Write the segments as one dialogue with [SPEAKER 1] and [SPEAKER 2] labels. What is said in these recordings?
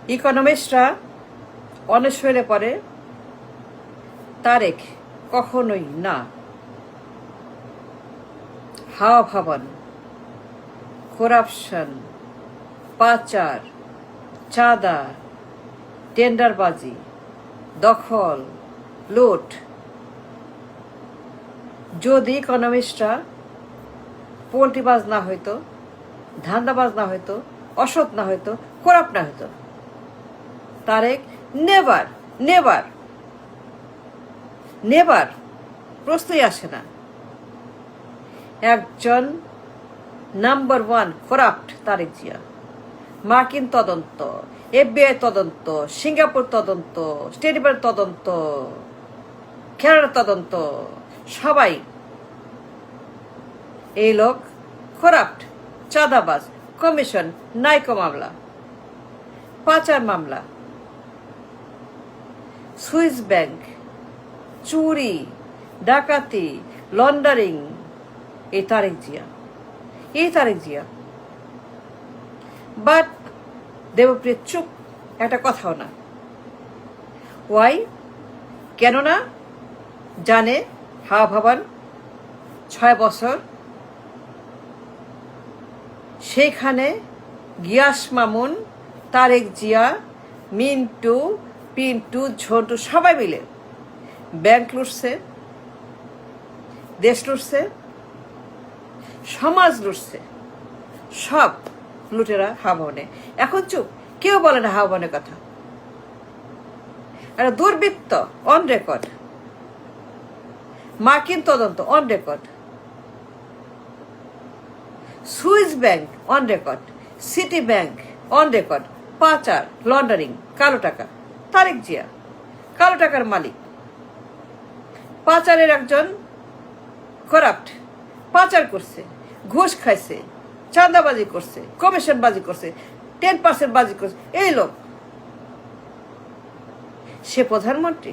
[SPEAKER 1] ইকোনমিস্টরা অনশ্বরে পড়ে তারেক কখনোই না। হাওয়া ভবন, করাপশন, পাচার, চাঁদা, টেন্ডারবাজি, দখল, লুট। যদি ইকোনমিস্টরা পোল্ট্রিবাজ না হইতো, ধান্দাবাজ না হইতো, অসৎ না হইতো, করাপ্ট না হইতো, তারেক নেভার নেভার নেভার প্রশ্নই আসে না। একজন number one corrupt Tarique Zia. মার্কিন তদন্ত, FBI তদন্ত, সিঙ্গাপুর তদন্ত, স্টেট ডিপার্টমেন্ট তদন্ত, কেরালা তদন্ত, সবাই এই লোক করাপ্ট, চাঁদাবাজ, কমিশন, নাইকো মামলা, পাচার মামলা, সুইস ব্যাংক, চুরি, ডাকাতি, লন্ডারিং। এই তারেক জিয়া। বাট দেবপ্রিয় চুপ, একটা কথাও না। ওয়াই? কেননা জানে হাওয়া ভবন 6 বছর সেইখানে গিয়াস মামুন, তারেক জিয়া, মিন্টু, পিন্টু, ঝন্টু সবাই মিলে ব্যাংক লুটছে, দেশ লুটছে, সমাজ লুটছে, সব লুটেরা হাওয়া ভবনে। এখন চুপ, কেউ বলে না হাওয়া ভবনের কথা। একটা দুর্বৃত্ত অন রেকর্ড, মার্কিন তদন্ত on record, Swiss bank on record, city bank on record, পাচার, লন্ডারিং, কালো টাকা। তারেক জিয়া কালো টাকার মালিক, পাচারের একজন করাপ্ট, পাচার করছে, ঘুষ খাইছে, চাঁদাবাজি করছে, কমিশন বাজি করছে, 10% বাজি করছে। এই লোক সে প্রধানমন্ত্রী?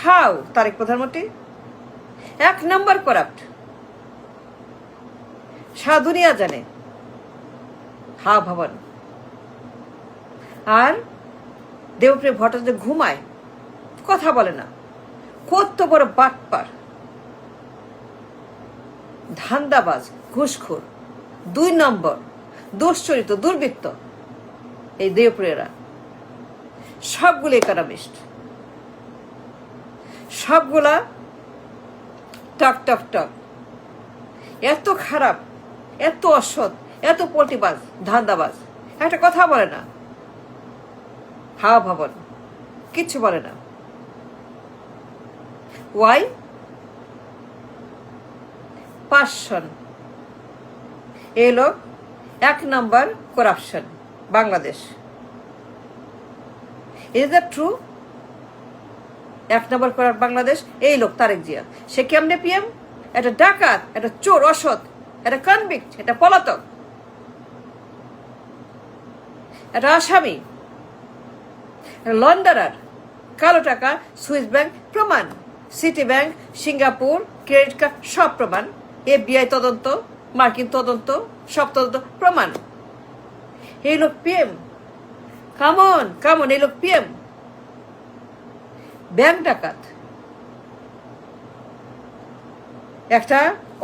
[SPEAKER 1] হাউ তারেক প্রধানমন্ত্রী? 1 নম্বর করাপ্ট, সারা দুনিয়া জানে হাওয়া ভবন। আর দেবপ্রিয় ভট্টাচার্য ঘুমায়, কথা বলে না। কত বড় বাটপার, ধান্দাবাজ, ঘুষখোর, 2 নম্বর, দুশ্চরিত, দুর্বৃত্ত এই দেবপ্রিয়রা। সবগুলো ইকোনমিস্ট, সবগুলা টক টক টক। এত খারাপ, এত অসৎ, এত পোল্ট্রিবাজ, ধান্দাবাজ, একটা কথা বলে না। হাওয়া ভবন কিচ্ছু বলে না। ওয়াই? পাশন। এই লোক 1 নম্বর corruption Bangladesh. Is that true? 1 নম্বর করার বাংলাদেশ এই লোক তারেক জিয়া। সে কেমনে PM? একটা ডাকাত, একটা চোর, অসৎ, একটা কনভিক্ট, একটা পলাতক, একটা আসামি, একটা লন্ডারার, কালো টাকা, সুইস ব্যাংক প্রমাণ, city bank, Singapore, credit card সব প্রমাণ, FBI তদন্ত, মার্কিন তদন্ত, সব তদন্ত প্রমাণ। এই লোক PM। কামন এই লোক PM। ব্যাংক ডাকাত, একটা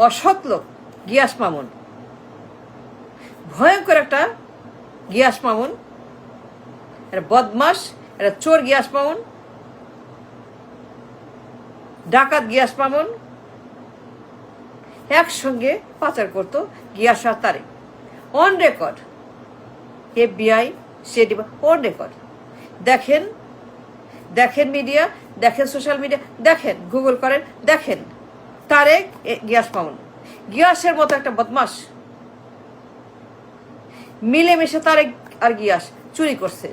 [SPEAKER 1] অসৎ লোক গিয়াস মামুন, ভয়ঙ্কর একটা গিয়াস মামুন, একটা বদমাস, একটা চোর গিয়াস মামুন, ডাকাত গিয়াস মামুন, একসঙ্গে পাচার করতো গিয়াস আর তারেক। অন রেকর্ড, FBI, সেটি অন রেকর্ড। দেখেন মিডিয়া, দেখেন সোশ্যাল মিডিয়া, দেখেন গুগল করেন, দেখেন তারেক গিয়াস মামুন। গিয়াসের মতো একটা বদমাস মিলেমিশে তারেক আর গিয়াস চুরি করছে,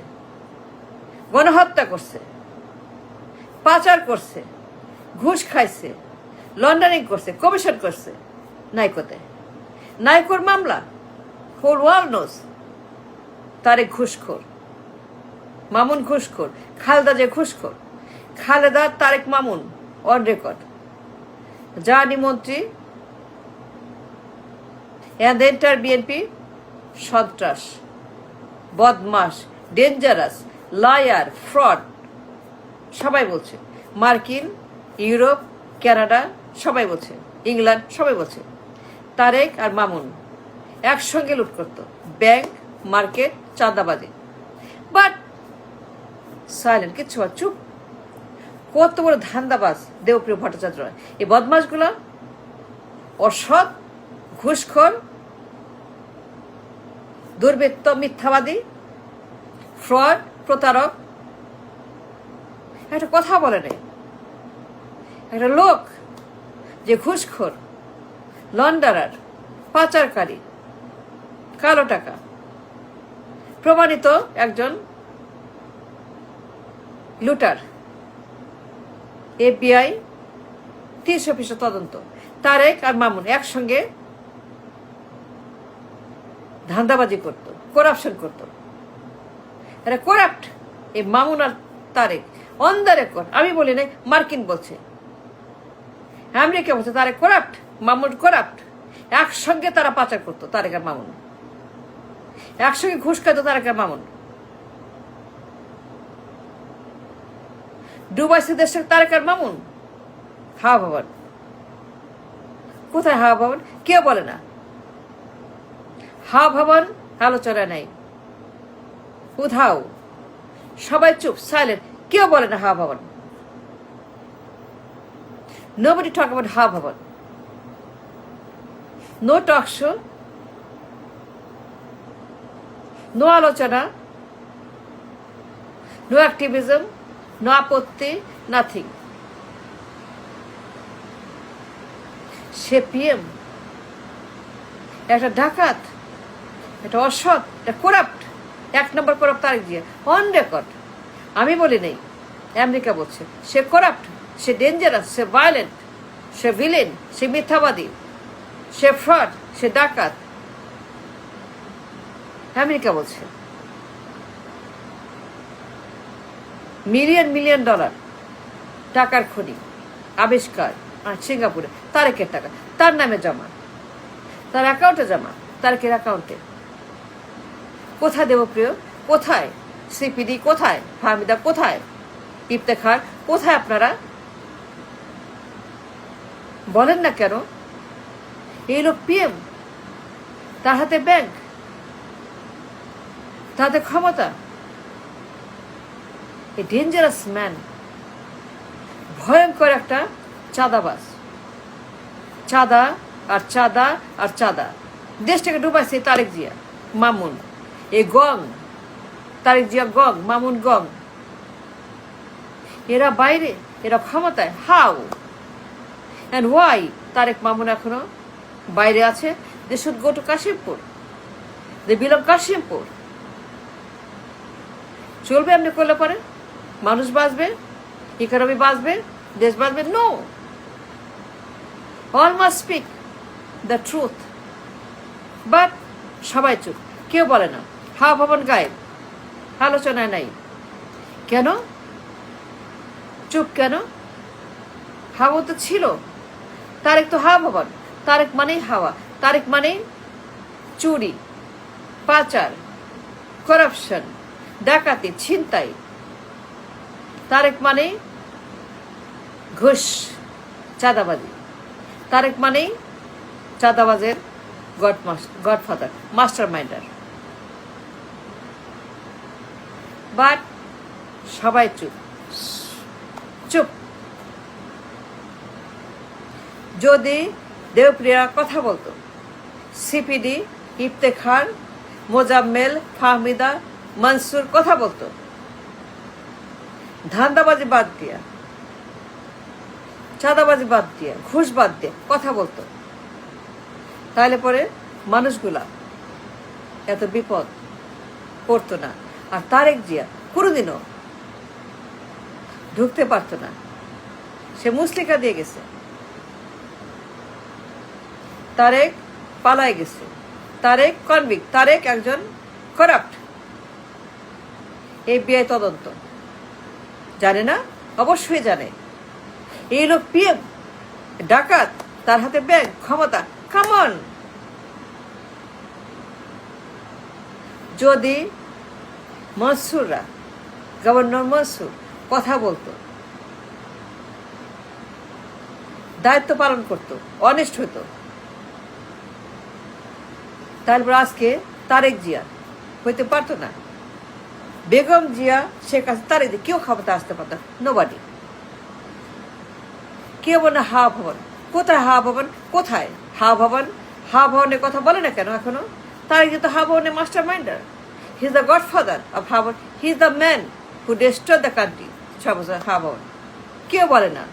[SPEAKER 1] গণহত্যা করছে, পাচার করছে, ঘুষ খাইছে, লন্ডারিং করছে, কমিশন করছে। নাইকোর মামলা হোল ওয়ার্ল্ড নোজ। তারেক ঘুষখোর, মামুন ঘুষখোর, খালেদা যে ঘুষখোর, খালেদা, তারেক, মামুন অন রেকর্ড। জানি মন্ত্রী and the entire BNP সন্ত্রাস, বদমাস, ডেঞ্জারাস, লায়ার, ফ্রড, সবাই বলছে। মার্কিন, ইউরোপ, কানাডা সবাই বলছে, ইংল্যান্ড সবাই বলছে তারেক আর মামুন একসঙ্গে লুট করতো ব্যাংক, মার্কেট, চাঁদাবাজি। বাট সাইলেন্ট, কিচ্ছু আর চুপ। কত বড় ধান্দাবাজ দেবপ্রিয় ভট্টাচার্য, এই বদমাশগুলো অসৎ, ঘুষখোর, দুর্বৃত্ত, মিথ্যাবাদী, ফ্রড, প্রতারক। একটা কথা বলে নেই, একটা লোক যে ঘুষখোর, লন্ডারার, পাচারকারী, কালো টাকা, প্রমাণিত একজন লুটার, FBI 300% তদন্ত, তারেক আর মামুন একসঙ্গে ধান্দাবাজি করতো, করাপশন করতো। এরা করাপ্ট, এই মামুন আর তারেক অন দ্য রেকর্ড। আমি বলি নাই, মার্কিন বলছে, আমেরিকা বলছে তারেক করাপ্ট, মামুন করাপ্ট। একসঙ্গে তারা পাচার করতো, তারেক আর মামুন একসঙ্গে ঘুষ খাইতো, তারেক আর মামুন। ডুবাইছে দেশের তারেক আর মামুন। হাওয়া ভবন কোথায়? হাওয়া ভবন কেউ বলে না। হাওয়া ভবন আলোচনা নাই, উধাও, সবাই চুপ, সাইলেন্ট, কেউ বলে না হাওয়া ভবন। Nobody talk about হাওয়া ভবন। No talk show, no আলোচনা, no activism, no আপত্তি, নাথিং। সে PM, একটা ডাকাত, একটা অসৎ, একটা করাপ্ট, 1 নম্বর corrupt Tarique Zia, on record. আমি বলি নেই, আমেরিকা বলছে সে করাপ্ট, সে ডেঞ্জারাস, সে ভায়োলেন্ট, সে ভিলেন, সে মিথ্যাবাদী, সে ফ্রড, সে ডাকাত। আমেরিকা বলছে। মিলিয়ন মিলিয়ন ডলার টাকার খনি আবিষ্কার আর সিঙ্গাপুরে, তারেকের টাকা তার নামে জমা, তার অ্যাকাউন্টে জমা, তারেকের অ্যাকাউন্টে। কোথায় দেবপ্রিয়, কোথায় CPD, কোথায় ফাহমিদা, কোথায় ইফতেখার, কোথায় আপনারা বলেন না কেন? এই লোক PM, তার হাতে ব্যাংক, তার হাতে ক্ষমতা। এ ডেঞ্জারাস ম্যান, ভয়ঙ্কর একটা চাঁদাবাজ। চাঁদা আর চাঁদা আর চাঁদা, দেশটাকে ডুবাইছে তারেক জিয়া, মামুন। এই গং, তারেক জিয়া গং, মামুন গং। এরা বাইরে, এরা ক্ষমতায়। How and why Tarique Mamun এখনো বাইরে আছে? They should go to Kashimpur, they belong Kashimpur. চলবে এমনি করলে পরে? মানুষ বাঁচবে, ইকোনমি বাঁচবে, দেশ বাঁচবে? No, all must speak the truth. But সবাই চুপ, কেউ বলে না। হাওয়া ভবন গায়েব, আলোচনায় নাই। কেন চুপ? কেন? হাওয়া তো ছিল, তারেক তো হাওয়া ভবন। তারেক মানেই হাওয়া, তারেক মানেই চুরি, পাচার, করাপশন, ডাকাতি, ছিনতাই। তারেক মানেই ঘুষ, চাঁদাবাজি। তারেক মানেই চাঁদাবাজের গডফাদার, মাস্টার মাইন্ডার। বাট সবাই চুপ, চুপ। যদি দেবপ্রিয়া কথা বলতো, CPD, ইফতেখার, মোজাম্মেল, ফাহমিদা, মনসুর কথা বলতো, ধান্দাবাজি বাদ দিয়া, চাঁদাবাজি বাদ দিয়া, ঘুষ বাদ দিয়ে কথা বলতো, তাহলে পরে মানুষগুলা এত বিপদ পড়তো না। আর তারেক জিয়া কোনোদিনও ঢুকতে পারতো না। সে মুসলিকা দিয়ে গেছে, তারেক পালায় গেছে, তারেক কনভিক্ট, তারেক একজন করাপ্ট। FBI তদন্ত জানে না? অবশ্যই জানে। এই লোক PM, ডাকাত, তার হাতে ব্যাংক, ক্ষমতা। কামন, যদি মনসুররা, গভর্নর মনসুর কথা বলতো, দায়িত্ব পালন করতো, অনেস্ট হতো। তারপর আজকে তারেক জিয়া হইতে পারতো না, বেগম জিয়া, শেখ হাসিনা, তারেক জিয়া কেউ ক্ষমতা আসতে পারত না, নোবডি। কেউ বলে হাওয়া ভবন, কোথায় হাওয়া ভবন, কোথায় হাওয়া ভবন? হাওয়া ভবনের কথা বলে না কেন এখনো? তারেক জিয়া তো হাওয়া ভবনের মাস্টার মাইন্ডার, he is the godfather of Hawa Bhaban, he is the man who destroy the country. 6 বছর হাওয়া ভবন কেউ বলে না।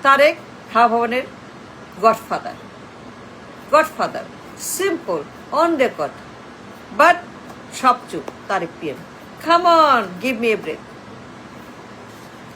[SPEAKER 1] তারেক হাওয়া ভবনের godfather, godfather, simple, on record, but সব চুপ। Tarique PM, come on, give me a break.